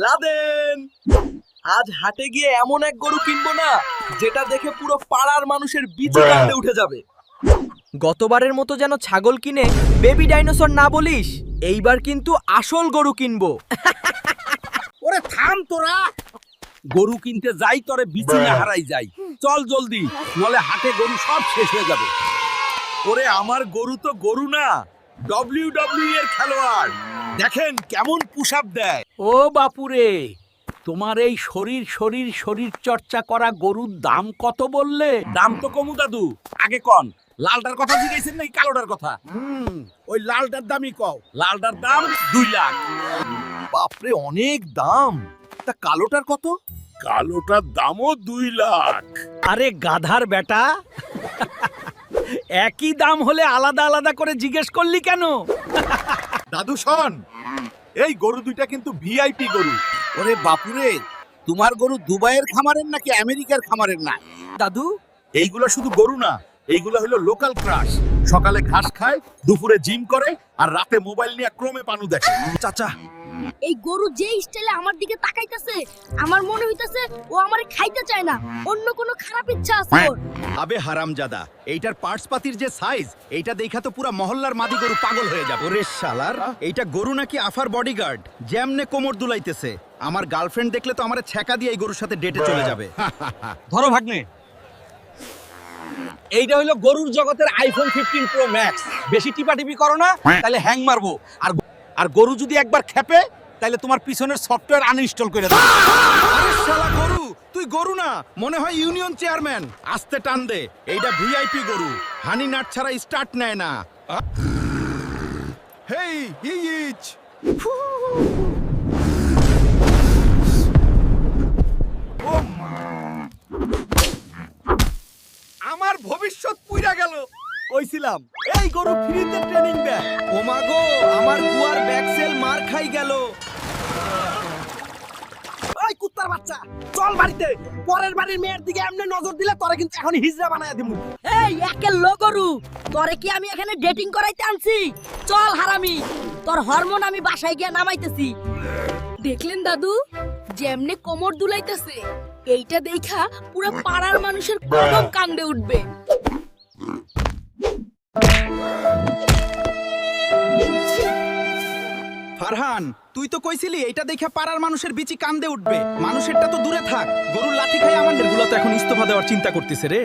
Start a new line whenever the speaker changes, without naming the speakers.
Laden আজ হাটে গিয়ে এমন এক গরু কিনবো না যেটা দেখে পুরো পাড়ার মানুষের বিচি কাঁদে উঠে যাবে।
গতবারের মতো যেন ছাগল কিনে বেবি ডাইনোসর না বলিস, এইবার কিন্তু আসল গরু কিনবো।
ওরে থাম তোরা, গরু কিনতে যাই তরে বিচি না হারাই যাই। চল জলদি, নলে হাটে গরু সব শেষ হয়ে যাবে। ওরে আমার গরু তো গরু না, WWE এর খেলোয়াড়। দেখেন কেমন পুশ আপ দেয়। ও বাপুরে, তোমার এই শরীর চর্চা করা গরুর দাম কত বললে? দাম তো কমু দাদু, আগে কন লালটার কথা জিজ্ঞাসেন নাকি কালোটার কথা? ওই লালটার দামই কও। লালটার দাম 2 লাখ।
বাপরে অনেক দাম। তা কালোটার কত?
কালোটার দামও 2 লাখ। আরে গাধার বেটা, একই দাম হলে আলাদা আলাদা করে জিজ্ঞেস করলি কেন?
দাদু শোন, এই গরু দুইটা কিন্তু ভিআইপি গরু।
ওরে বাপুরে, তোমার গরু দুবাইয়ের খামারের নাকি আমেরিকার খামারের? না
দাদু,
এইগুলো শুধু গরু না, এইগুলো হলো লোকাল ক্রাশ। সকালে ঘাস খায়, দুপুরে জিম করে, আর রাতে মোবাইল নিয়ে ক্রমে পানু দেখে। চাচা,
এই গরু যে স্টাইলে আমার দিকে তাকাইতেছে, আমার মনে হইতেছে ও আমারে খাইতে চায় না, অন্য কোনো খারাপ ইচ্ছা আছে ওর।
আবে হারামজাদা, এইটার পার্টস পাতির যে সাইজ, এইটা দেখা তো পুরা মহল্লার মাদি গরু পাগল হয়ে যাবে। ওরে শালার, এইটা গরু নাকি আফার বডিগার্ড? যেমনে কোমর দুলাইতেছে, আমার গার্লফ্রেন্ড দেখলে তো আমারে ছ্যাঁকা দিয়ে এই গরুর সাথে ডেটে চলে যাবে।
ধরো ভাগ্নে, এইটা হলো গরুর জগতের আইফোন 15 প্রো ম্যাক্স। বেশি টিপাটিপি করো না, তাহলে হ্যাং মারবো। আর গরু যদি একবার খেপে, তাহলে তোমার পিছনের সফটওয়্যার আনইনস্টল করে দেবো।
আরে শালা গরু, তুই গরু না, মনে হয় ইউনিয়ন চেয়ারম্যান। আস্তে টান দে, এইটা ভিআইপি গরু, হানি নাট ছাড়া স্টার্ট নেয় না। হেই হিচ,
আমার ভবিষ্যৎ পুইরা গেল। কইছিলাম এই গরু ফ্রিতে ট্রেনিং দেয়।
ও মা গো, আমার গুয়ার ব্যাকসেল মার খাই গেল।
ওই কুত্তার বাচ্চা, চল বাড়িতে। পরের বাড়ির মেয়ের দিকে এমনি নজর দিলে তোরে কিন্তু এখন হিজড়া বানায় দিমু।
এই একের লো গরু, তোরে কি আমি এখানে ডেটিং করাইতে আনছি? চল হারামি, তোর হরমোন আমি বাসায় গিয়ে নামাইতেছি। দেখলেন দাদু, যেমনে কোমর দুলাইতেছে, এইটা দেখা পুরো পাড়ার মানুষের কদম কান্দে উঠবে।
ফারহান, তুই তো কইছিলি এইটা দেখে পাড়ার মানুষের বিচি কান্দে উঠবে। মানুষেরটা তো দূরে থাক, গরুর লাঠি খাই আমার।
এগুলো তো এখন ইস্তফা দেওয়ার চিন্তা করতেছে রে।